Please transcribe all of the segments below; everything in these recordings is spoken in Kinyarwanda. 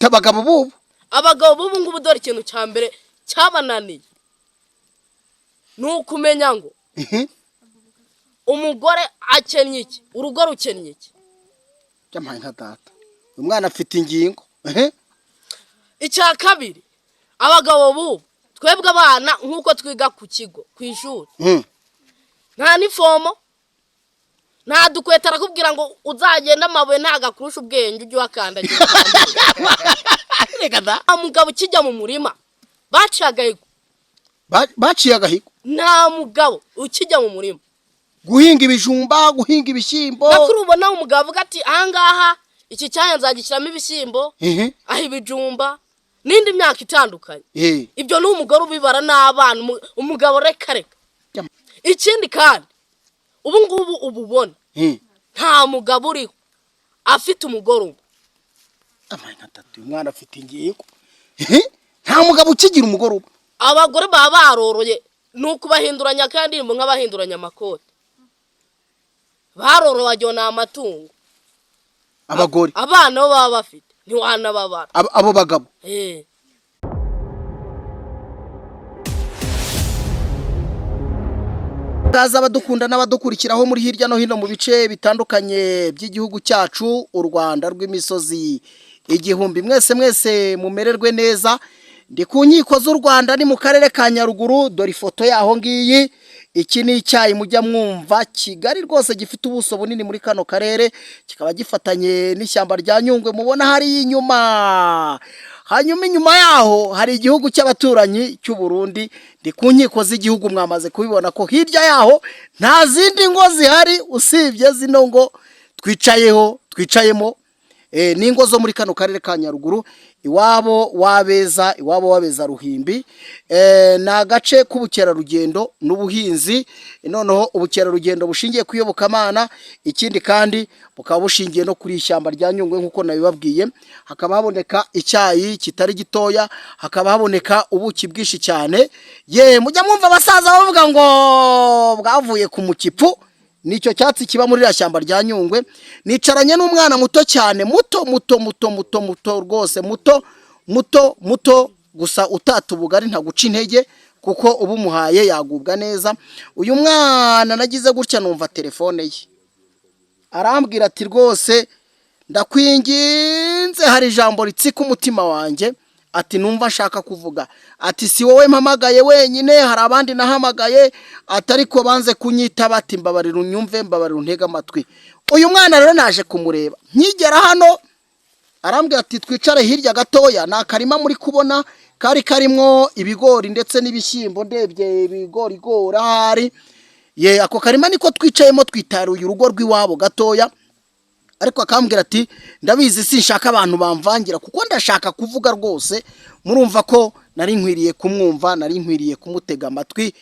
gute abagabo bubu ngubu dore ikintu cya mbere cyabananiye nuko umenya ngo umugore akennye iki urugo rukennye iki cyamaye nka data umwana afite ingingo icya kabiri abagabo bubu twebwe abana nkuko twiga ku kigo ku ishuri nta nifomo nta dukweta arakubwira ngo uzagenda amabuye ntagakurusha ubwenge ujye wakandagira mugabo ukijya mu murima baciye agahigo nta mugabo ukijya mu murima guhinga ibijumba guhinga ibishyimbo nakuri ubona umugabo avuga ati ahangaha iki cyanya nzagishyiramo ibishyimbo aho ibijumba n'indi myaka itandukanye ibyo ni umugore ubibara n'abana umugabo reka ikindi kandi ubu ngubu ububona nta mugabo uriho afite umugore umwe amaye nka tatu umwana afite ingingo nta mugabo ukigira umugore umwe abagore baba baroroye nuko bahinduranya kandi nk'abahinduranya amakoti baroro wagiye n'amatungo abagore abana bo baba bafite ntiwanababara abo bagabo Gaza abadukunda n'abadukurikiraho muri hirya no hino mu bice bitandukanye by'igihugu cyacu u Rwanda rw'imisozi igihumbi mwese mumererwe neza ndi ku nkiko z'u Rwanda ni mu karere ka Nyaruguru dore ifoto yaho ngiyi iki ni icyayi mujya mwumva Kigali rwose gifite ubuso bunini muri kano karere kikaba gifatanye n'ishyamba rya Nyungwe mubona hari inyuma hanyuma inyuma yaho hari igihugu cy'abaturanyi cy'u Burundi ndi ku nkiko z'igihugu mwamaze kubibona ko hirya yaho nta zindi ngo zihari usibye zino ngo twicayemo n'ingo zo muri kano karere ka Nyaruguru iwabo wabeza Ruhimbi na agace k'ubukerarugendo n'ubuhinzi noneho ubukerarugendo bushingiye kuyobokamana ikindi kandi bukaba bushingiye no kuri ishyamba rya Nyungwe nkuko nabibabwiye hakaba haboneka icyayi kitari gitoya hakaba haboneka ubuki bwishi cyane mujya mwumva abasaza bavuga ngo bwavuye ku mukipu nicyo cyatsi kiba muri ya shyamba rya Nyungwe nicaranye n'umwana muto cyane muto rwose muto gusa utata ubugari ntaguca intege kuko ubu muhaye yagubwa neza uyu mwana nagize gutya numva telefone ye arambwira ati rwose ndakwinginze hari ijambo ritsika umutima wanjye ati numva nshaka kuvuga ati si wowe mpamagaye wenyine hari abandi nahamagaye atariko banze kunyita bati mbabarira unyumve mbabarira untega amatwi uyu mwana rero naje kumureba nkigera hano arambwira ati twicare hirya gatoya nakarima muri kubona kari karimo ibigori ndetse n'ibishyimbo ndebye ibigori ahari ako karima niko twicayemo twitaruye urugo rw'iwabo gatoya ariko akambwira ati ndabizi sinshaka abantu bamvangira kuko ndashaka kuvuga rwose murumva ko nari nkwiriye kumwumva nari nkwiriye kumutega amatwi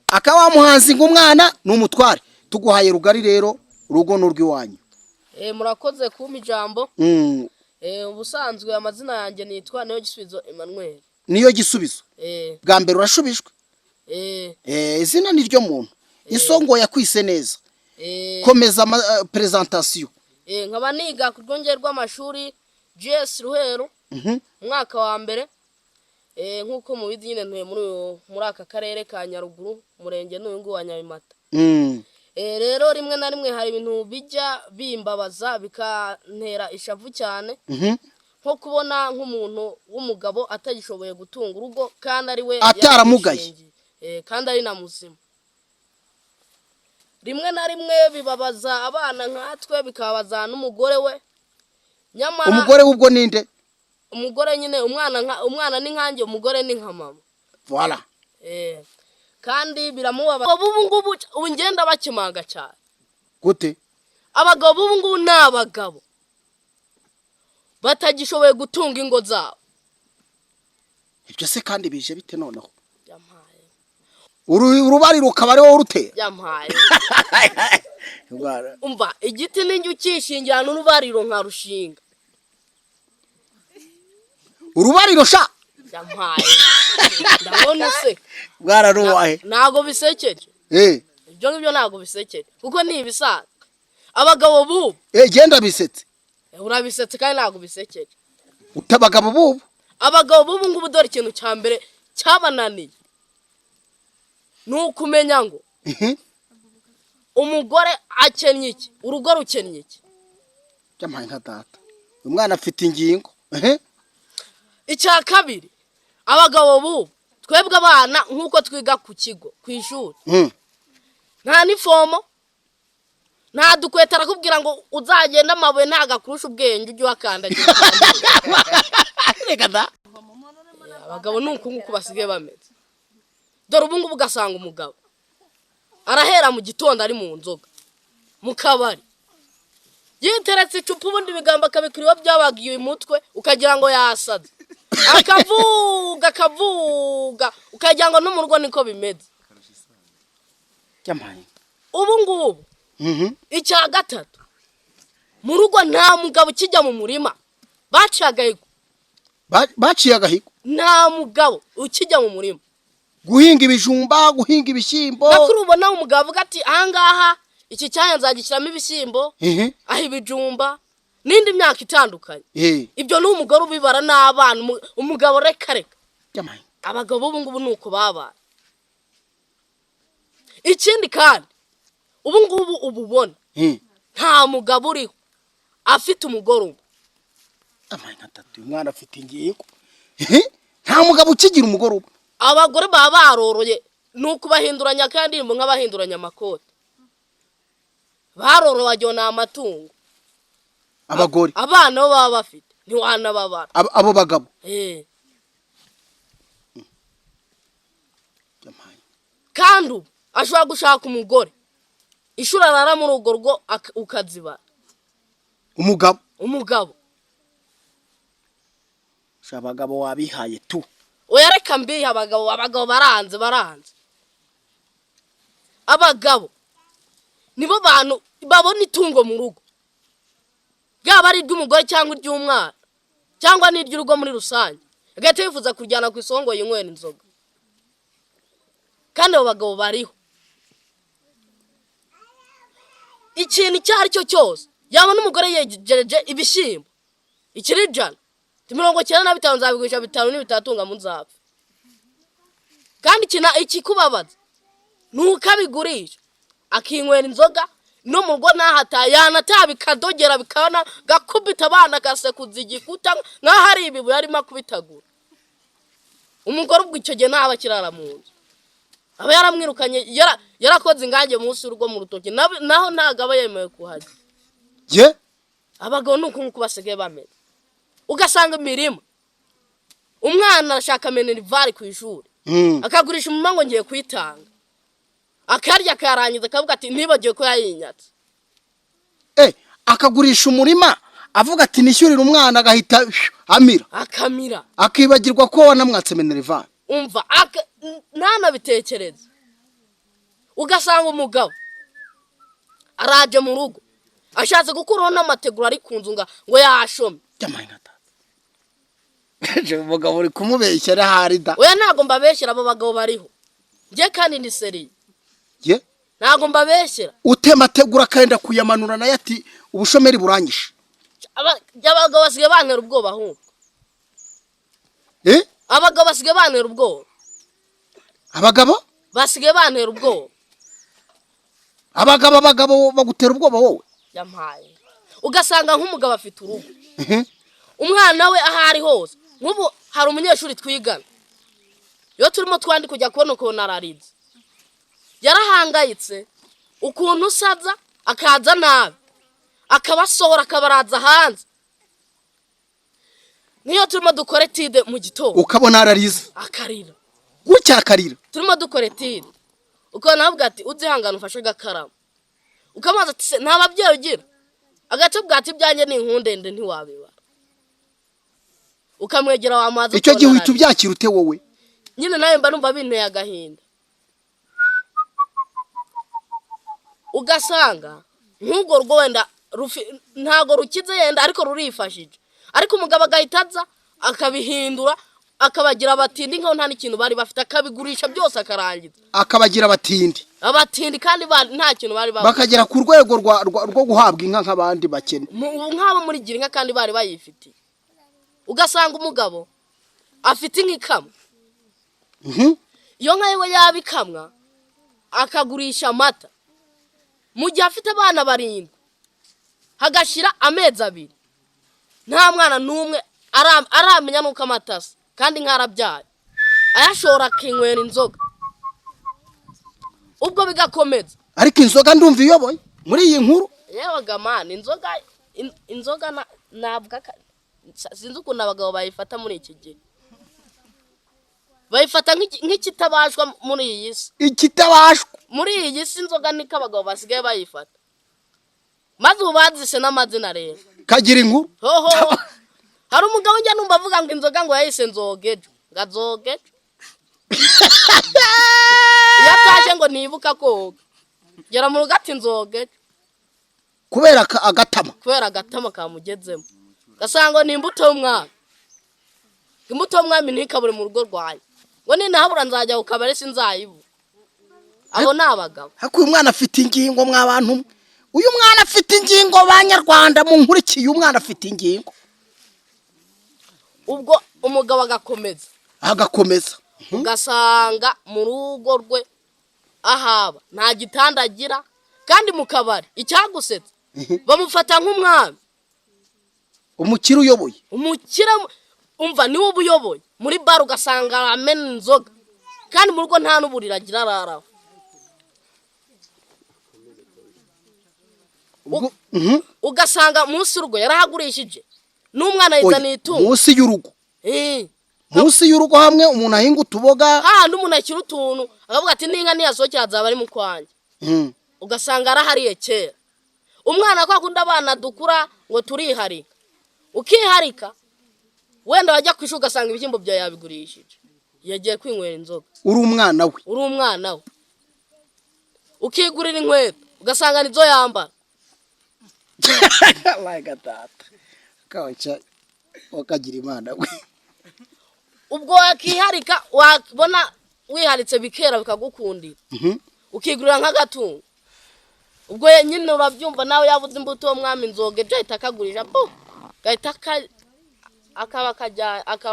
akaba muhanzi ng'umwana n'umutware tuguhaye rugari rero urugo n'urw'iwanyu murakoze kumpa ijambo ubusanzwe amazina yanjye nitwa Niyo Gisubizo Emmanuel Niyo Gisubizo bwa mbere urashubijwe izina ni ryo muntu isongo yakwise neza komeza presentation nkaba niga ku rwongere rw'amashuri GS Ruheru umwaka wa mbere nkuko mubizi nyine ntuye muri aka karere ka Nyaruguru murenge n'uyu wa Nyabimata rero rimwe na rimwe hari ibintu bijya bimbabaza bikantera ishavu cyane nko kubona nk'umuntu w'umugabo atagishoboye gutunga urugo kandi ari we ataramugaye kandi ari na muzima rimwe na rimwe bibabaza abana nkatwe bikababaza n'umugore we nyamara umugore w'ubwo ninde umugore nyine umwana ni nkanjye umugore ni nka mama voilà kandi biramubabaza ubu ngenda bakimanga cyane gute abagabo ubu ngubu n'abagabo batagishoboye gutunga ingo zabo ibyo se kandi bije bite noneho urubari rukaba ari wowe urutera yampaye umva igiti n'injye ukishingira n'urubariro nka rushinga urubariro sha yampaye ndabona se bwararuwahe ntago bisekeje ibyo ngibyo ntago bisekeje kuko ni ibisanzwe abagabo bubu genda bisetse urabisetse kandi ntago bisekeje utabagabo bubu abagabo bubu ngubu dore ikintu cya mbere cyabananiye ni ukumenya ngo umugore akennye iki urugo rukennye iki cyamaye nka data umwana afite ingingo icya kabiri abagabo bubu twebwe abana nk'uko twiga ku kigo ku ishuri nta nifomo nta dukweta arakubwira ngo uzagenda amabuye ntagakurusha ubwenge ujye wakandagira reka da abagabo nuko nguko basigaye bameze dore ubu ngubu ugasanga umugabo arahera mu gitondo ari mu nzoga mu kabari yiteretse icupa ubundi bigambo akabikiriwa byabagiye umutwe ukagira ngo yasaze akavuga ukagira ngo no mu rugo niko bimeze cyamaye ubu ngubu icya gatatu mu rugo nta mugabo ukijya mu murima baciye agahigo nta mugabo ukijya mu murima guhinga ibijumba guhinga ibishyimbo nakuri ubona umugabo avuga ati ahangaha iki cyanya nzagishyiramo ibishyimbo aho ibijumba n'indi myaka itandukanye ibyo ni umugore ubibara n'abana umugabo reka abagabo ubu ngubu ni uko babaye ikindi kandi ubu ngubu ububona nta mugabo uriho afite umugore umwe umwana afite ingingo nta mugabo ukigira umugore umwe abagore baba baroroye ni ukubahinduranya kandi nk'abahinduranya amakoti baroroye wagira ni amatungo abagore abana bo baba bafite ntiwanababara abo bagabo kandi ubu ashobora gushaka umugore ishuri arara muri urwo rugo ukazibara umugabo abagabo wabihaye tu oya reka mbiha abagabo baranze abagabo nibo bantu babona itungo mu rugo yaba ari iry'umugore cyangwa iry'umwana cyangwa n'iry'urugo muri rusange agahita yifuza kujyana ku isongo yinywera inzoga kandi abo bagabo bariho ikintu icyo ari cyo cyose yabona umugore yegereje ibishyimbo ikiri ijana 95 nzabigurisha 5 n'ibitatunga mu nzapfa kandi ikikubabaza nuko abigurisha akinywera inzoga no mu rugo yanataha bikadogera bikana gakubita abana gasekuza igikuta nkaho hari ibibuye arimo kubitagura umugore ubwo icyo gihe ntaba kirara mu nzu aba yaramwirukanye yarakoze ingange munsi y'urugo mu rutoki naho ntago aba yemewe kuhajya abagabo nuko nkuko basigaye bameze ugasanga imirima umwana arashaka minervari ku ishuri akagurisha umumango ngiye kwitanga akarya akarangiza akavuga ati ntibagiye ko yayinyatse akagurisha umurima avuga ati nishyurira umwana agahita akamira akibagirwa ko wanamwatse minervari umva ntanabitekereza ugasanga umugabo araje mu rugo ashatse gukuraho n'amategura ari ku nzu ngo yashome umugabo uri kumubeshyera hari da oya ntago mbabeshyera abo bagabo bariho njye kandi ndi seriye ntago mbabeshyera utemategura kenda kuyamanura nayo ati ubushomeri buranyishe abagabo basigaye bantera ubwoba ahubwo abagabo basigaye bantera ubwoba basigaye bantera ubwoba abagabo bagutera ubwoba wowe yampaye ugasanga nk'umugabo afite urugo umwana we ahari hose nk'ubu hari umunyeshuri twigana iyo turimo twandi kujya kubona ukuntu ararize yarahangayitse ukuntu usaza akaza nabi akabasohora akabaraza hanze niyo turimo dukora tide mu gitondo ukabona ararize akarira gutya akarira turimo dukora tide uko navuga ati uzihangana ufashe gakarama ukamaza ati nta babyeyi ugira agace bwati byanjye ni inkundende ntiwabibara ukamwegera wamaze icyo gihe uhita ubyakira ute wowe nyine nawe mba numva binteye agahinda ugasanga nk'ubwo rugo wenda ntago rukize yenda ariko rurifashije ariko umugabo agahita aza akabihindura akabagira abatindi nkaho nta n'ikintu bari bafite akabigurisha byose akarangiza akabagira abatindi kandi nta kintu bari bakagera ku rwego rwo guhabwa inka nk'abandi bakene nk'abo muri gira inka kandi bari bayifitiye ugasanga umugabo afite nk'ikamwa iyo nka yewe yabikamwa akagurisha amata mu gihe afite abana 7 hagashira amezi 2 nta mwana n'umwe aramenya nuko amatasa kandi nkarabyaye ayashora kinywera inzoga ubwo bigakomeza ariko inzoga ndumva iyoboye muri iyi nkuru yewe gamana inzoga nabwa sinzi ukuntu abagabo bayifata muri iki gihe bayifata nk'ikitabashwa muri iyi si ikitabashwa muri iyi si inzoga niko abagabo basigaye bayifata maze ubazise n'amazina rero kagira inkuru hoho hari umugabo njya numva avuga ngo inzoga ngo yahise nzogejo ngazogejo yataje ngo nibuka koga gera mu rugati nzogejo kubera agatama kamugezemo gasanga ni imbuto y'umwami ntikabure mu rugo rwaye ngo ninahabura nzajya ukabare sinzayibu abo nabagabo hako uyu mwana afite ingingo mwabantu uyu mwana afite ingingo banyarwanda mu nkurikiye umwana afite ingingo ubwo umugabo agakomeza ugasanga mu rugo rwe ahaba nta gitanda agira kandi mu kabari icyagusetsa bamufata nk'umwami umukire uyoboye umva niwe ubuyoboye muri bar ugasanga aramena inzoga kandi mu rugo nta n'uburira agira araraho ugasanga munsi y'urugo yarahagurishije n'umwana yizana itungo munsi y'urugo hamwe umuntu ahinga utuboga n'umuntu akira utuntu akavuga ati n'inka niyasohokera azaba ari mu kwanjye ugasanga arahariye kera umwana kwa kundi abana dukura ngo turiharika ukiharika wenda wajya kwishuri ugasanga ibishyimbo byawe yabigurishije yagiye kwinywera inzoga uri umwana we ukigurira inkweto ugasanga nizo yambara wakagira imana we ubwo wakiharika wabona wiharitse bikera bikagukundira ukigurira nk'agatungo ubwo nyine urabyumva nawe yabuze imbuto y'umwami nzoga ejo ahita akagurisha gahita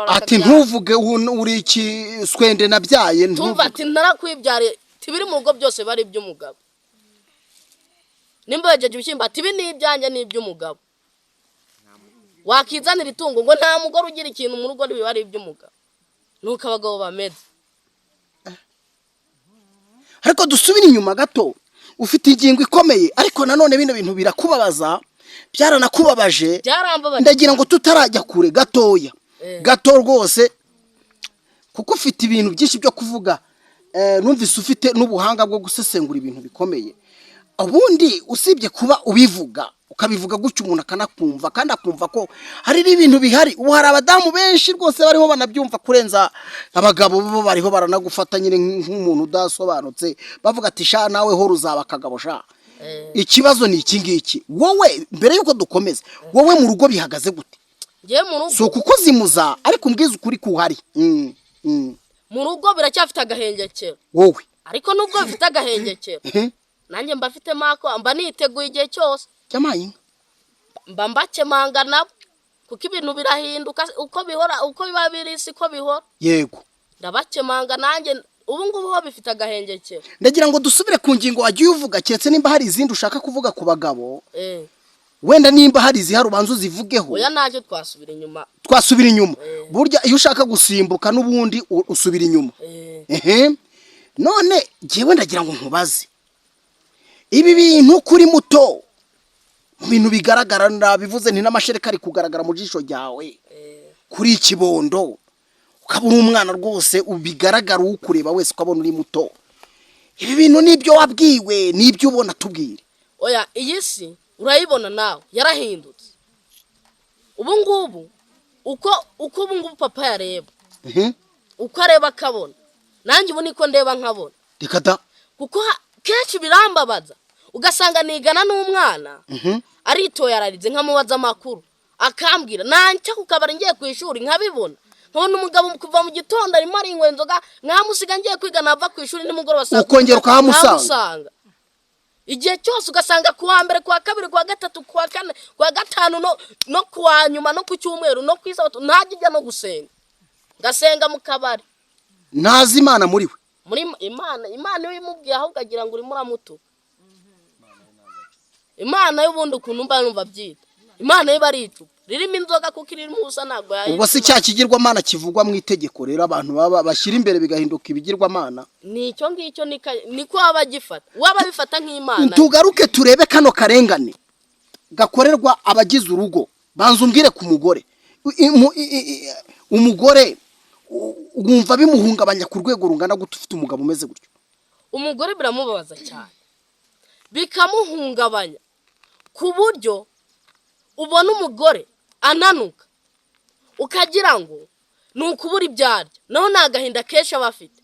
ati ntuvuge uri iki swende nabyaye ntuvuge ati narakwibyare tibiri mu rugo byose bari iby'umugabo nimba wejeje ibishyimbo ati ibi ni ibyanjye ni iby'umugabo wakizanira itungo ngo nta mugore ugira ikintu mu rugo ntibiba ari iby'umugabo nuko abagabo bameze ariko dusubire inyuma gato ufite ingingo ikomeye ariko nanone bino bintu birakubabaza byaranakubabaje ndagira ngo tutarajya kure gatoya gato rwose kuko ufite ibintu byinshi byo kuvuga numvise ufite n'ubuhanga bwo gusesengura ibintu bikomeye ubundi usibye kuba ubivuga ukabivuga gutyo umuntu akanakumva kandi akumva ko hari ibintu bihari ubu hari abadamu benshi rwose bariho banabyumva kurenza abagabo bo bariho baranagufata nyine nk'umuntu udasobanutse bavuga ati sha nawe ho ruzaba akagabo sha ikibazo ni iki ngiki wowe mbere yuko dukomeza wowe mu rugo bihagaze gute ngiye mu rugo so kuko zimuza ariko mbwiza ukuri kuhari mu rugo biracyafite agahengekero wowe ariko nubwo bifite agahengekero nanjye mba mfite mako mba niteguye igihe cyose cyamaye mba mbakemanga nabo kuko ibintu birahinduka uko bihora uko biba biri siko bihora yego ndabakemanga nanjye ubu ngubu ho bifite agahengekero ndagira ngo dusubire ku ngingo wagiye uvuga cyetse nimba hari izindi ushaka kuvuga ku bagabo wenda nimba hari izihari ubanza uzivugeho oya ntacyo twasubira inyuma burya iyo ushaka gusimbuka n'ubundi usubira inyuma none ngewe ndagira ngo nkubaze ibi bintu kuri muto mu bintu bigaragara nabivuze nti n'amashereka ari kugaragara mu jisho ryawe kuri ikibondo ukabura umwana rwose ubigaragara ukureba wese ukabona uri muto ibi bintu nibyo wabwiwe nibyo ubona tubwire oya iyi si urayibona nawe yarahindutse ubu ngubu uko ubu ngubu papa yareba uko areba akabona nanjye ubu niko ndeba nkabona reka da kuko kenshi birambabaza ugasanga nigana n'umwana aritoye ararize nkamubaza amakuru akambwira nanjye kukabara ngiye ku ishuri nkabibona nkabona umugabo kuva mu gitondo arimo arinywa inzoga nkamusiga ngiye kwiga nava ku ishuri nimugoroba ukongera ukahamusanga igihe cyose ugasanga kuwa mbere kuwa kabiri kuwa gatatu kuwa kane kuwa gatanu no kuwa nyuma no ku cyumweru no kwisabato ntajya no gusenga gasenga mu kabari ntazi Imana muri we muri Imana iyo imubwiye ahubwo agira ngo uri muramutu Imana y'ubundi ukuntu mba numva byita Imana yiba ari icupa ririmo inzoga kuko irimo ubusa ntabwo yayi ubwo si cya kigirwamana kivugwa mu itegeko rero abantu baba bashyira imbere bigahinduka ibigirwamana nicyo ngicyo niko abagifata waba bifata nk'Imana tugaruke turebe kano karengane gakorerwa abagize urugo banza umbwire ku mugore umugore wumva bimuhungabanya ku rwego rungana gute ufite umugabo umeze gutyo umugore biramubabaza cyane bikamuhungabanya ku buryo ubona umugore ananuka ukagira ngo ni ukubura ibyarya naho nta gahinda kenshi aba afite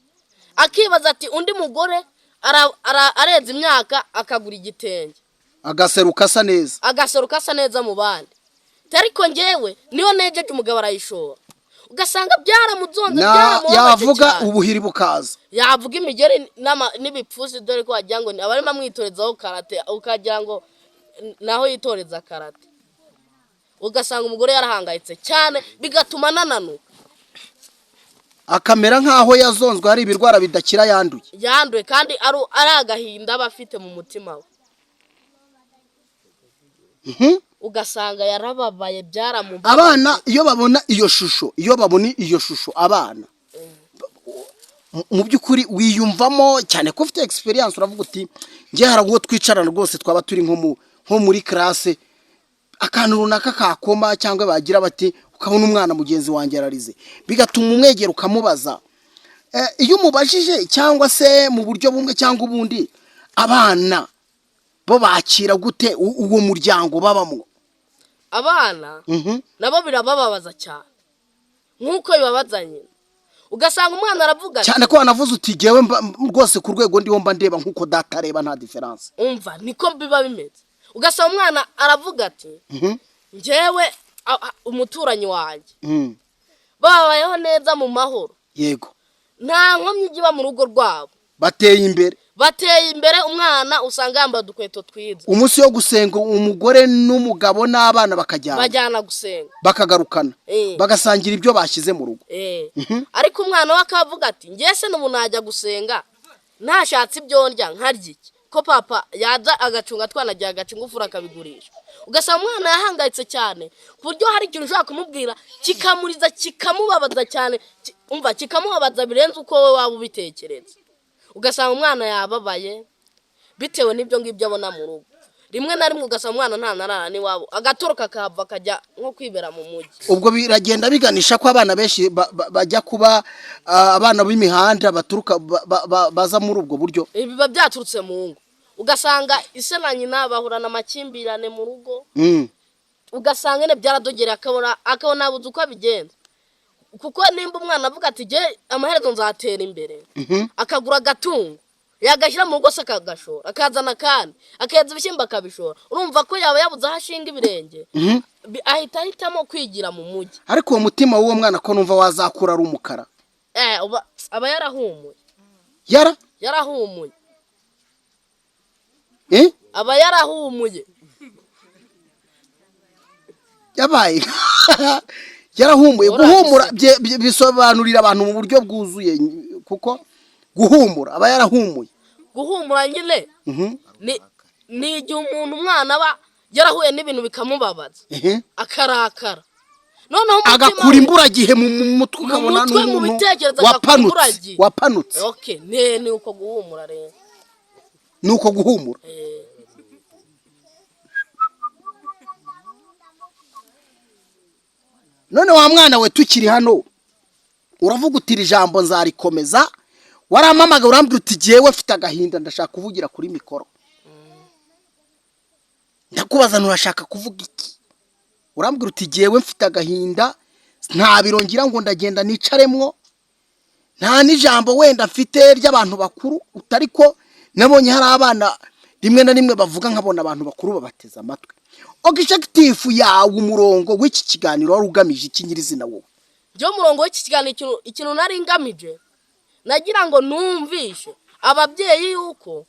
akibaza ati undi mugore arenze imyaka akagura igitenge agaseruka asa neza mu bandi ariko njyewe niyo nejeje umugabo arayishora ugasanga byaramuzonze yavuga ubuhiri bukaza yavuga imigeri n'ibipfusi dore ko wagira ngo abarimo amwitorezaho karate ukagira ngo naho yitoreza karate ugasanga umugore yarahangayitse cyane bigatuma nananuka akamera nkaho yazonzwe hari ibirwara bidakira yanduye kandi ari agahinda aba afite mu mutima we ugasanga yarababaye byaramubabaye abana iyo babona iyo shusho abana mu by'ukuri wiyumvamo cyane ko ufite experience uravuga uti ngiye harago twicarana rwose twaba turi nko muri classe akantu runaka kakoma cyangwa bagira bati ukabona umwana mugenzi wanjye ararize bigatuma umwegera ukamubaza iyo umubajije cyangwa se mu buryo bumwe cyangwa ubundi abana bo bakira gute uwo muryango babamwo abana nabo birabababaza cyane nkuko bibabazanye ugasanga umwana aravuga cyane ko wanavuze uti jewe rwose ku rwego ndiho mba ndeba nkuko data areba nta difference umva niko biba bimeze ugasanga umwana aravuga ati njyewe umuturanyi wanjye babayeho neza mu mahoro yego nta nkomyi igiba mu rugo rwabo bateye imbere umwana usanga yambaye udukweto twiza umunsi wo gusenga umugore n'umugabo n'abana bajyana gusenga bakagarukana bagasangira ibyo bashyize mu rugo ariko umwana we akavuga ati njye se n'ubu najya gusenga ntashatse ibyo ndya nkarya iki ko papa yaza agacunga twanagiye agaca ingufura akabigurisha ugasanga umwana yahangayitse cyane ku buryo hari ikintu ushobora kumubwira kikamuriza kikamubabaza cyane umva kikamubabaza birenze uko we waba ubitekereza ugasanga umwana yababaye bitewe n'ibyo ngibyo abona mu rugo rimwe na rimwe ugasanga umwana nta narara n'iwabo agatoroka akahava akajya nko kwibera mu mujyi ubwo biragenda biganisha ko abana benshi bajya kuba abana b'imihanda baturuka baza muri ubwo buryo biba byaturutse mu ngo ugasanga ise na nyina bahurana amakimbirane mu rugo ugasanga nyine byaradogera akabona abuze uko abigenza kuko nimba umwana avuga ati je amaherezo nzatera imbere akagura agatungo yagashyira mu rugo se akagashora akazana kandi akeza ibishyimbo akabishora urumva ko yaba yabuze aho ashinga ibirenge ahitamo kwigira mu mujyi ariko uwo mutima w'uwo mwana ko numva wazakura ari umukara aba yarahumuye yarahumuye aba yarahumuye yabaye yarahumuye guhumura bisobanurira abantu mu buryo bwuzuye kuko guhumura aba yarahumuye guhumura nyine ni igihe umwana aba yarahuye n'ibintu bikamubabaza akarakara noneho agakura imburagihe mu mutwe ukabona n'umuntu wapanutse ni uko guhumura rero ni uko guhumura none wa mwana we tukiri hano uravuga uti ijambo nzarikomeza warampamaga urambwira uti jewe mfite agahinda ndashaka kuvugira kuri mikoro ndakubaza nturashaka kuvuga iki urambwira uti jewe mfite agahinda nta birongira ngo ndagenda nicaremwo nta n'ijambo wenda mfite ry'abantu bakuru utariko nabonye hari abana rimwe na rimwe bavuga nkabona abantu bakuru babateza amatwi objective yawe umurongo w'iki kiganiro wari ugamije iki nyirizina wowe byo murongo w'iki kiganiro ikintu nari ngamije nagira ngo numvishe ababyeyi yuko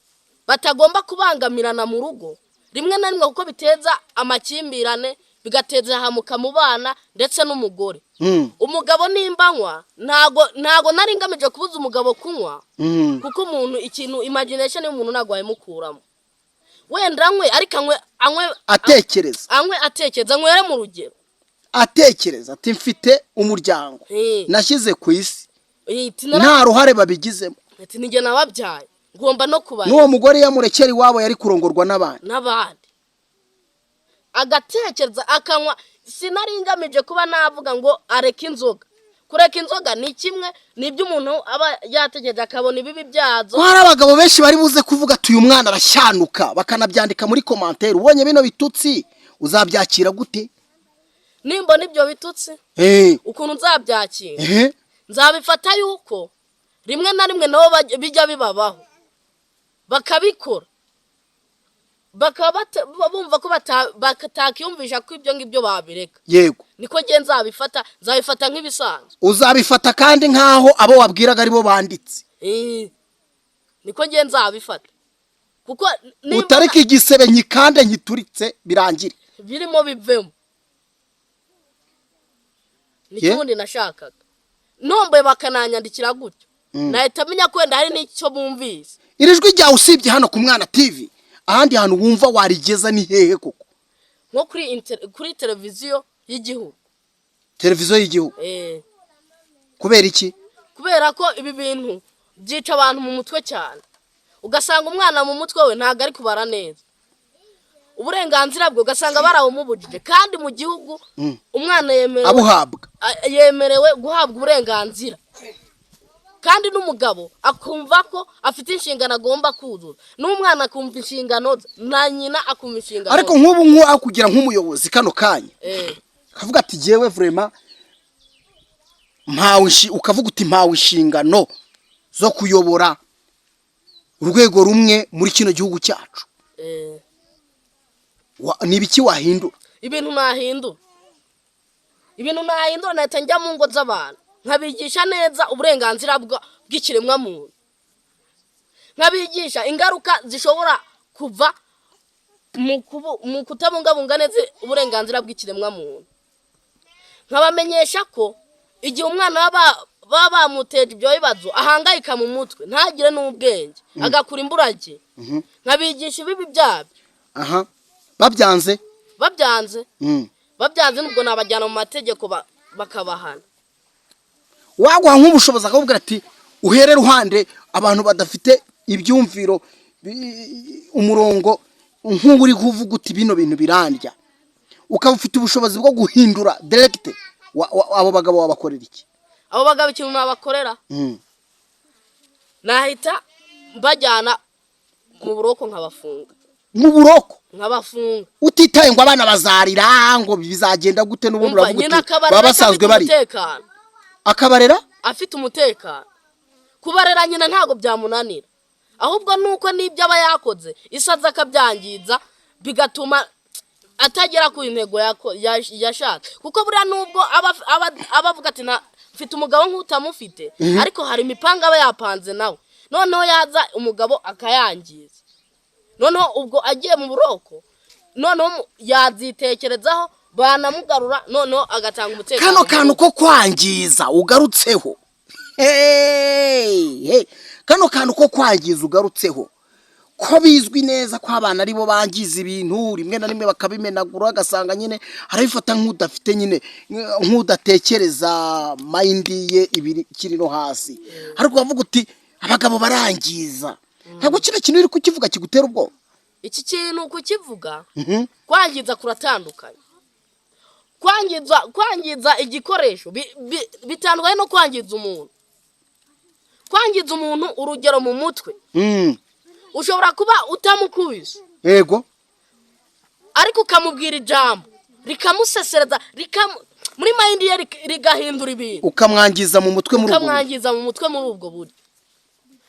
batagomba kubangamirana mu rugo rimwe na rimwe kuko biteza amakimbirane bigateza hamuka mu bana ndetse n'umugore. Umugabo nimbanywa ntago nari ngamije kubuza umugabo kunywa kuko umuntu ikintu imagination y'umuntu nagwaye mukuramo wenda ariko anywe atekereza nywere mu rugero atekereza ati mfite umuryango nashyize ku isi nta ruhare babigizemo ati nige nababyaye ngomba no kubara n'uwo mugore yamurekera iwabo yari kurongorwa n'abandi agatekereza akanywa. Sinari ngamije kuba navuga ngo areka inzoga. Kureka inzoga ni kimwe nibyo umuntu aba yategereje akabona ibibi byazo. Hari abagabo benshi bari buze kuvuga ati uyu mwana arashyanuka bakanabyandika muri commentaire. Ubonye bino bitutsi uzabyakira gute? Nimba nibyo bitutsi ukuntu nzabyakira nzabifata yuko rimwe na rimwe nabo bijya bibabaho bakabikora bakaba bumva ko batakiyumvisha ko ibyo ngibyo babireka. Yego niko nzabifata nk'ibisanzwe. Uzabifata kandi nkaho abo wabwiraga ari bo banditse. Niko nzabifata kuko utareka igisebe nyikande nkituritse birangire birimo bivemo. Nikundi nashakaga nombe bakananyandikira gutyo nahita menya kwenda hari n'icyo bumvise. Irijwi rya usibye hano ku Mwana TV ahandi hantu wumva warigeza ni hehe koko? Nko kuri televiziyo y'igihugu. Televiziyo y'igihugu? Kubera iki? Kubera ko ibi bintu byica abantu mu mutwe cyane. Ugasanga umwana mu mutwe we ntago ari kubara neza. Uburenganzira bwo ugasanga barawumubujije kandi mu gihugu umwana yemerewe guhabwa uburenganzira. Kandi n'umugabo akumva ko afite inshingano agomba kuzuza. N'umwana akumva inshingano na nyina akumva inshingano. Ariko nk'ubu akugira nk'umuyobozi kano kanya. Kavuga ati jewe vraiment ukavuga uti mpawe inshingano zo kuyobora urwego rumwe muri kino gihugu cyacu. Nibiki wahindura? Ibintu nahindura nahita njya mu ngo z'abantu nkabigisha neza uburenganzira bw'ikiremwa muntu. Nkabigisha ingaruka zishobora kuva mu kutabungabunga neza uburenganzira bw'ikiremwa muntu. Nkabamenyesha ko igihe umwana baba bamuteje ibyo bibazo ahangayika mu mutwe ntagire n'ubwenge agakura imburage. Nkabigisha ibibi byabyo. Babyanze nubwo nabajyana mu mategeko bakabahana. Wagwa nk'ubushobozi akabubwira ati uhere ruhande abantu badafite ibyumviro umurongo nk'uri kuvuga uti bino bintu birandya ukaba ufite ubushobozi bwo guhindura direct abo bagabo wabakorera iki? Abo bagabo ikintu nabakorera nahita mbajyana mu buroko nkabafunga. Mu buroko nkabafunga utitaye ngo abana bazarira ngo bizagenda gute n'ubundi uravuga baba basanzwe bari akabarera afite umutekano. Kubarera nyina ntago byamunanira ahubwo nuko nibyo aba yakoze isaza akabyangiza bigatuma atagera ku intego yashatse. Kuko buriya nubwo abavuga ati mfite umugabo nk'utamufite ariko hari imipanga aba yapanze nawe noneho yaza umugabo akayangiza. Noneho ubwo agiye mu buroko noneho yazitekerezaho banamugarura noneho agatanga umutekano. Kano kantu ko kwangiza ugarutseho. Kano kantu ko kwangiza ugarutseho ko bizwi neza ko abana aribo bangiza ibintu rimwe na rimwe bakabimenagura agasanga nyine arabifata nk'udafite nyine nk'udatekereza mind ye ibiri kiri no hasi. Ariko bavuga uti abagabo barangiza. Ntabwo kino kintu uri kukivuga kigutera ubwo? Iki kintu kukivuga kwangiza kuratandukanye. Kwangiza igikoresho bitandukanye no kwangiza umuntu. Kwangiza umuntu urugero mu mutwe ushobora kuba utamukubise yego ariko ukamubwira ijambo rikamusesereza muri mind ye rigahindura ibintu ukamwangiza mu mutwe muri ubwo buryo.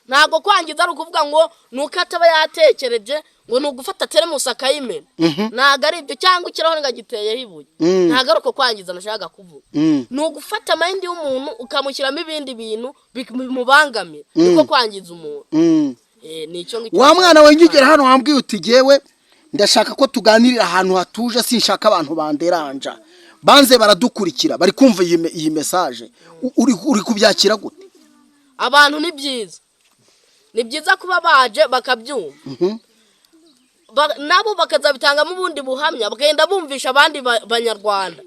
Ntago kwangiza ari ukuvuga ngo nuko ataba yatekereje ngo nugufata teremusa akayimena. Ntago ari ibyo cyangwa ikirahure ngagiteyeho ibuye. Ntago ari uko kwangiza nashaka kuvuga. Nugufata mind y'umuntu ukamushyiramo ibindi bintu bimubangamira niko kwangiza umuntu. nicyo ngicyo. wa mwana we ngigera hano wambwiye uti gewe ndashaka ko tuganirira ahantu hatuje sinshaka abantu banderanja banze baradukurikira bari kumva iyi message uri kubyakira gute? Abantu ni byiza kuba baje bakabyumva nabo bakazabitangamo ubundi buhamya bagenda bumvisha abandi banyarwanda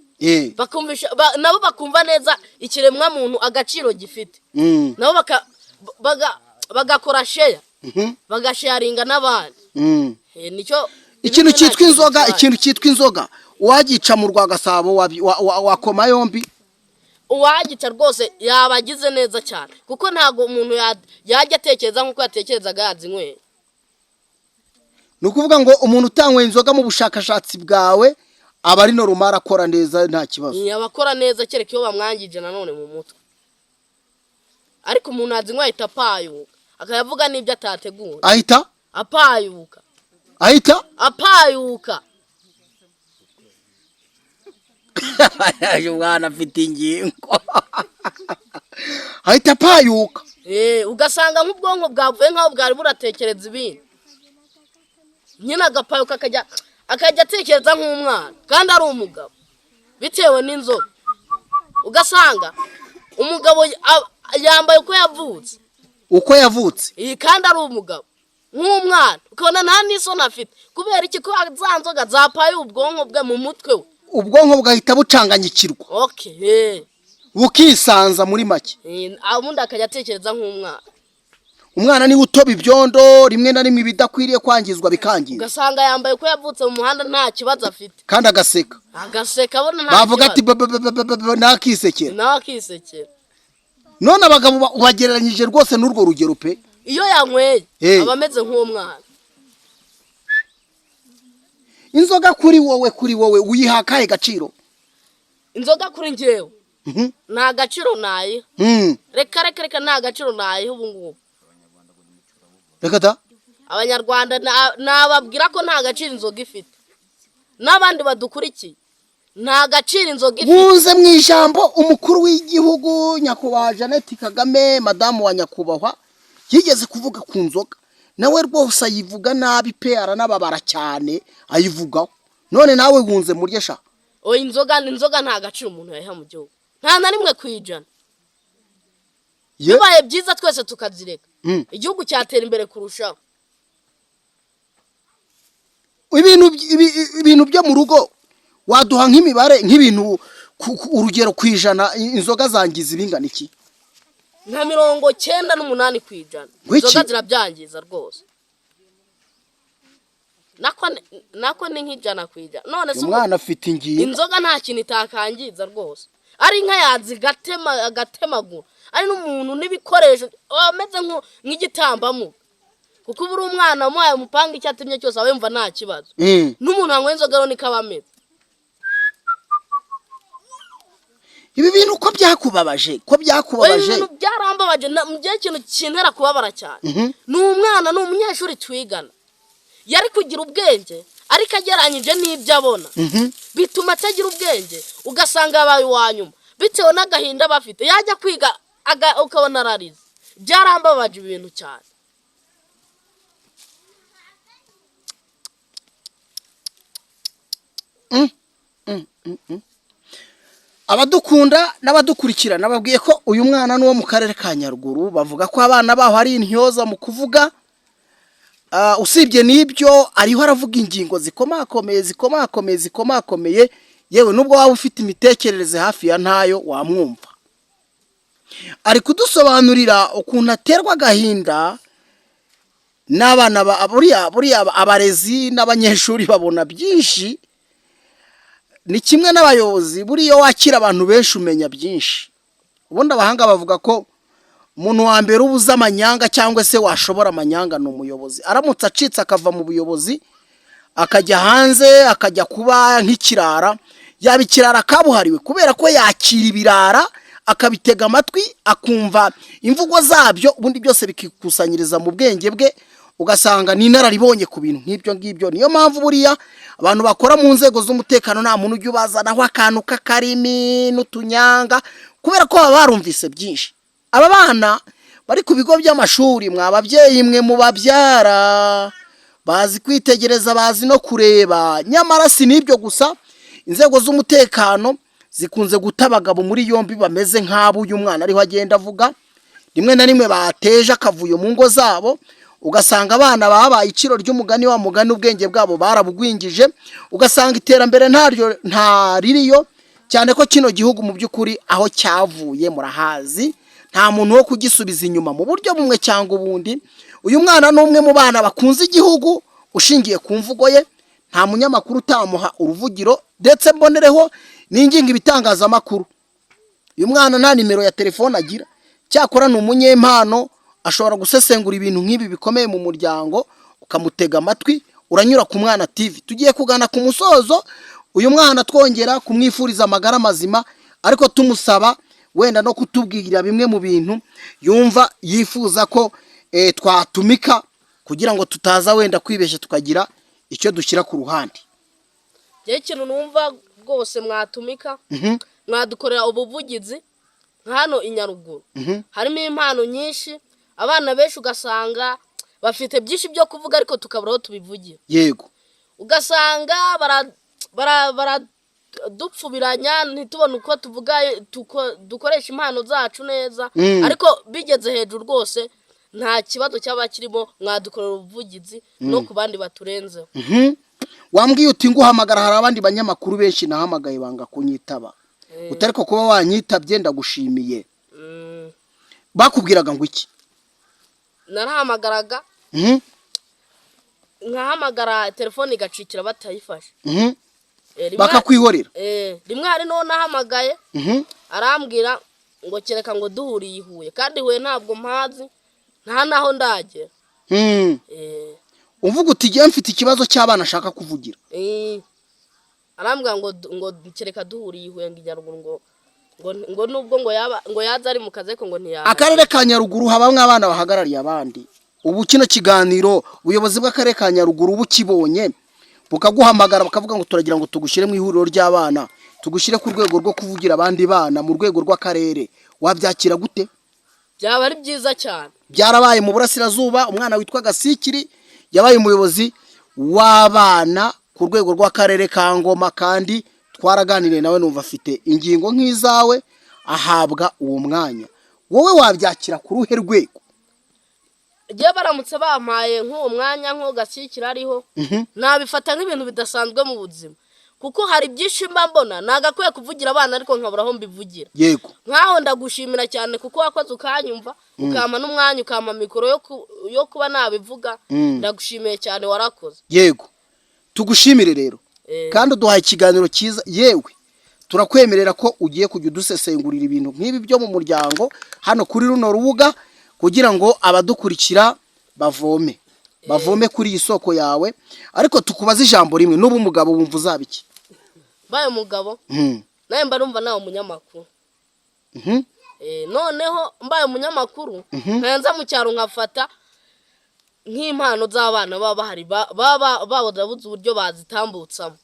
bakumvisha nabo bakumva neza ikiremwa muntu agaciro gifite nabo bagakora share bagasharinga n'abandi nicyo ikintu cyitwa inzoga wagica mu Rwagasabo wakoma yombi uwagica rwose yabagize neza cyane kuko ntago umuntu yajya atekereza nkuko yatekerezaga yazinyweye. Nukuvuga ngo umuntu utanywe inzoga mu bushakashatsi bwawe aba ari normal akora neza nta kibazo. Abakora neza kereka iyo bamwangije nanone mu mutwe. Ariko umuntu azinywa ahita apayuka akayavuga n'ibyo atateguye. Ahita apayuka. Umwana afite ingingo. Ahita apayuka. Ugasanga nk'ubwonko bwavuye nkaho bwari buratekereza ibindi. Nyina agapayuka akajya atekereza nk'umwana kandi ari umugabo bitewe n'inzoga. Ugasanga umugabo yambaye uko yavutse kandi ari umugabo nk'umwana ukabona nta n'isoni afite kubera iki ko za nzoga zapaye ubwonko bwe mu mutwe we ubwonko bwahita bucanganyikirwa bukisanza muri make ubundi akajya atekereza nk'umwana. Umwana ni utoba ibyondo rimwe na rimwe bidakwiriye kwangizwa bikangiza. Ugasanga yambaye ko yavutse mu muhanda nta kibazo afite kandi agaseka abona nta bavuga ati nakisekera none abagabo ubagereranyije rwose n'urwo rugero pe iyo yanyweye aba ameze nk'umwana. Inzoga kuri wowe uyiha akahe gaciro? Inzoga kuri njyewe nta gaciro nayiha. Reka nta gaciro nayiha ubu ngubu. Reka da Abanyarwanda nababwira ko nta gaciro inzoga ifite n'abandi badukurikiye nta gaciro inzoga ifite. Buze mu ijambo umukuru w'igihugu nyakubahwa Jeannette Kagame madamu wa nyakubahwa yigeze kuvuga ku nzoga nawe rwose ayivuga nabi pe aranababara cyane ayivugaho none nawe wunze murye sha. Inzoga nta gaciro umuntu yayiha mu gihugu nta na rimwe kwijana. Bibaye byiza twese tukazireka igihugu cyatera imbere kurushaho. Ibintu byo mu rugo waduha nk'imibare nk'ibintu urugero kwijana inzoga zangiza ibingana iki? Nka 98 kwijana inzoga zirabyangiza rwose. Nako ni nk'ijana kwijana. None se umwana afite ingingo inzoga nta kintu itakangiza rwose. Ari nka yazi gatemagura ari n'umuntu n'ibikoresho ameze nk'igitambamo kuko buri umwana muhaye umupanga icyatumye cyose abemva nta kibazo. N'umuntu anywa inzoga rero niko abameze. Ibi bintu ko byakubabaje ibintu byarambabaje mu gihe kintu kintera kubabara cyane. N'umwana n'umunyeshuri twigana yari kugira ubwenge ariko ageranyije n'ibyo abona bituma atagira ubwenge ugasanga yabaye uwanyuma bitewe n'agahinda bafite yajya kwiga ukabona ararize. Byarambabaje ibintu cyane. Abadukunda n'abadukurikira nababwiye ko uyu mwana n'uwo mu karere ka Nyaruguru bavuga ko abana baho ari intyoza mu kuvuga. Usibye n'ibyo ariho aravuga ingingo zikomakomeye yewe nubwo waba ufite imitekerereze hafi ya ntayo wamwumva. Ari kudusobanurira ukuntu aterwa agahinda n'abana buriya abarezi n'abanyeshuri babona byinshi. Ni kimwe n'abayobozi buriyo wakira abantu benshi umenya byinshi. Ubundi abahanga bavuga ko umuntu wa mbere ubuza amanyanga cyangwa se washobora amanyanga ni umuyobozi. Aramutse acitse akava mu buyobozi akajya hanze akajya kuba nk'ikirara yaba ikirara kabuhariwe kubera ko yakira ibirara akabitega amatwi akumva imvugo zabyo ubundi byose bikikusanyiriza mu bwenge bwe ugasanga ni inararibonye ku bintu nk'ibyo ngibyo. Niyo mpamvu buriya abantu bakora mu nzego z'umutekano nta muntu ujya ubazanaho akantu k'akarimi n'utunyanga kubera ko baba barumvise byinshi. Aba bana bari ku bigo by'amashuri, mwababyeyi mwe mubabyara bazi kwitegereza, bazi no kureba. Nyamara si n'ibyo gusa, inzego z'umutekano zikunze guta abagabo muri yombi bameze nk'abo uyu mwana ariho agenda avuga. Rimwe na rimwe bateje akavuyo mu ngo zabo, ugasanga abana babaye iciro ry'umugani, wa mugani ubwenge bwabo barabugwingije, ugasanga iterambere nta ririyo, cyane ko kino gihugu mu by'ukuri aho cyavuye murahazi, nta muntu wo kugisubiza inyuma mu buryo bumwe cyangwa ubundi. Uyu mwana ni umwe mu bana bakunze igihugu ushingiye ku mvugo ye, nta munyamakuru utamuha uruvugiro, ndetse mbonereho n'ingingo ibitangazamakuru. Uyu mwana nta nimero ya telefone agira, cyakora ni umunyempano, ashobora gusesengura ibintu nk'ibi bikomeye mu muryango, ukamutega amatwi. Uranyura ku Mwana TV. Tugiye kugana ku musozo, uyu mwana twongera kumwifuriza amagara mazima, ariko tumusaba wenda no kutubwira bimwe mu bintu yumva yifuza ko twatumika, kugira ngo tutaza wenda kwibeshya tukagira icyo dushyira ku ruhande. Ikintu numva rwose mwatumika, mwadukorera ubuvugizi hano i Nyaruguru. Harimo impano nyinshi, abana benshi ugasanga bafite byinshi byo kuvuga ariko tukabura aho tubivugira. Yego, ugasanga baradupfubiranya, ntitubone uko tuvuga, dukoresha impano zacu neza, ariko bigeze hejuru rwose nta kibazo cyaba kirimo. Mwadukorera ubuvugizi no ku bandi baturenzeho. Wambwiye uti nguhamagara, hari abandi banyamakuru benshi nahamagaye banga kunyitaba. Utari ko kuba wanyitabye ndagushimiye. Bakubwiraga ngo iki? Narahamagaraga, nkahamagara telefone igacikira batayifashe. Bakakwihorera. Rimwe hari no nahamagaye, arambwira ngo kereka ngo duhuriye i Huye, kandi Huye ntabwo mpazi, nta naho ndagera. Uvuga uti giye mfite ikibazo cy'abana ashaka kuvugira. Arambwira ngo kereka duhuriye i Huye ngo Nyaruguru, ngo nubwo ngo yaza ari mu kazi ko ngo ntiyaza. Akarere ka Nyaruguru habamwe abana bahagarariye abandi. Ubu kino kiganiro ubuyobozi bw'akarere ka Nyaruguru bukibonye, bukaguhamagara bakavuga ngo turagira ngo tugushyire mu ihuriro ry'abana, tugushyire ku rwego rwo kuvugira abandi bana mu rwego rw'akarere, wabyakira gute? Byaba ari byiza cyane. Byarabaye mu Burasirazuba, umwana witwa Gasikiri yabaye umuyobozi w'abana ku rwego rw'akarere ka Ngoma, kandi twaraganiriye nawe numva afite ingingo nk'izawe, ahabwa uwo mwanya. Wowe wabyakira ku ruhe rwego? Igihe baramutse bampaye nk'uwo mwanya, nk'uwo Gasikiri ariho, nabifata nk'ibintu bidasanzwe mu buzima, kuko hari byinshi mba mbona nagakwiye kuvugira abana ariko nkabura aho mbivugira. Yego, nkaho ndagushimira cyane kuko wakoze ukanyumva, ukampa n'umwanya, ukampa mikoro yo kuba nabivuga. Ndagushimiye cyane, warakoze. Yego, tugushimire rero, kandi uduhaye ikiganiro cyiza. Yewe turakwemerera ko ugiye kujya udusesengurira ibintu nk'ibi byo mu muryango hano kuri runo rubuga, kugira ngo abadukurikira bavome kuri iyi soko yawe. Ariko tukubaza ijambo rimwe, n'ubu umugabo wumva uzabiki? Baye umugabo, nawe mba numva nawe umunyamakuru. Noneho mbaye umunyamakuru, nkanza mu cyaro nkafata nk'impano z'abana baba bahari, babuze uburyo bazitambutsamo.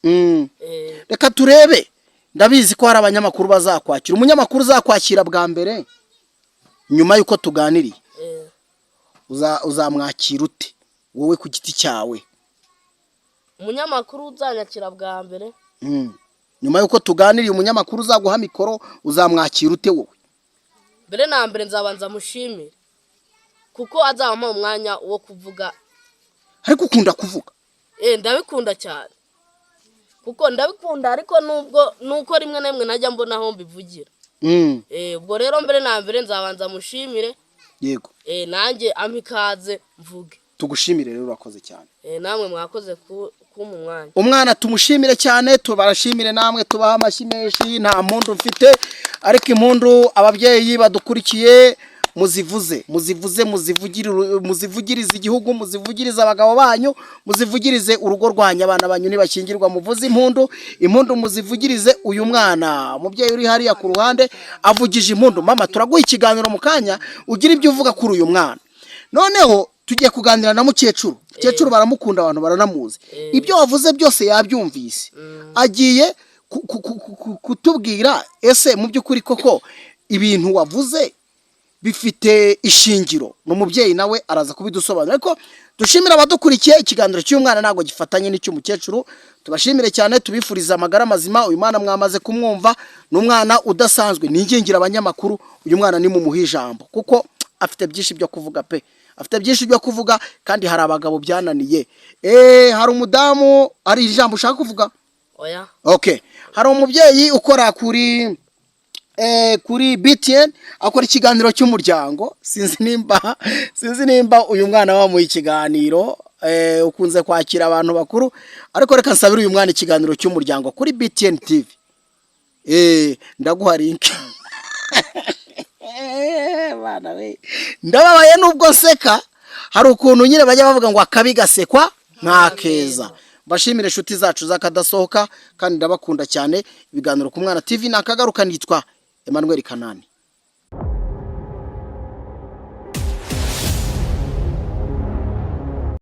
Reka turebe, ndabizi ko hari abanyamakuru bazakwakira. Umunyamakuru uzakwakira bwa mbere nyuma yuko tuganiriye, uzamwakira ute wowe ku giti cyawe? Umunyamakuru uzanyakira bwa mbere nyuma yuko tuganiriye, umunyamakuru uzaguha mikoro, uzamwakira ute wowe? Mbere na mbere nzabanza mushimire kuko azampa umwanya wo kuvuga. Ariko ukunda kuvuga? Ndabikunda cyane, kuko ndabikunda, ariko nuko rimwe na rimwe najya mbona aho mbivugira. Ubwo rero mbere na mbere nzabanza mushimire. Yego, nanjye amikaze mvuge. Tugushimire rero, urakoze cyane. Namwe mwakoze kuma umwanya. Umwana tumushimire cyane, tubarashimire namwe, tubaha amashyi menshi. Nta mpundu mfite, ariko impundu ababyeyi badukurikiye muzivuze, muzivugirize igihugu, muzivugirize abagabo banyu, muzivugirize urugo rwanyu, abana banyu nibakingirwa muvuze impundu muzivugirize uyu mwana. Umubyeyi uri hariya ku ruhande avugije impundu. Mama, turaguha ikiganiro mu kanya ugira ibyo uvuga kuri uyu mwana. Noneho tugiye kuganira na mukecuru. Mukecuru baramukunda, abantu baranamuzi. Ibyo wavuze byose yabyumvise, agiye kutubwira ese mu by'ukuri koko ibintu wavuze bifite ishingiro n'umubyeyi nawe araza kubidusobanura ariko dushimira abadukurikiye ikiganiro cy'umwana ntago gifatanye n'icy'umukecuru tubashimire cyane tubifuriza amagara mazima uyu mwana mwamaze kumwumva n'umwana udasanzwe ningingira abanyamakuru uyu mwana ni mu muhijambo kuko afite byinshi byo kuvuga pe afite byinshi byo kuvuga kandi hari abagabo byananiye hari umudamu ari ijambo ushaka kuvuga oya okay hari umubyeyi ukora kuri BTN akora ikiganiro cy'umuryango sinzi nimba uyu mwana wamuha ikiganiro ukunze kwakira abantu bakuru ariko reka nsabire uyu mwana ikiganiro cy'umuryango kuri BTN TV ndaguha link bana we ndababaye nubwo nseka hari ukuntu nyine bajya bavuga ngo akabi gasekwa nta keza bashimire inshuti zacu zakadasohoka kandi ndabakunda cyane ibiganiro ku mwana TV nakagaruka nitwa Emmanuel Kanani.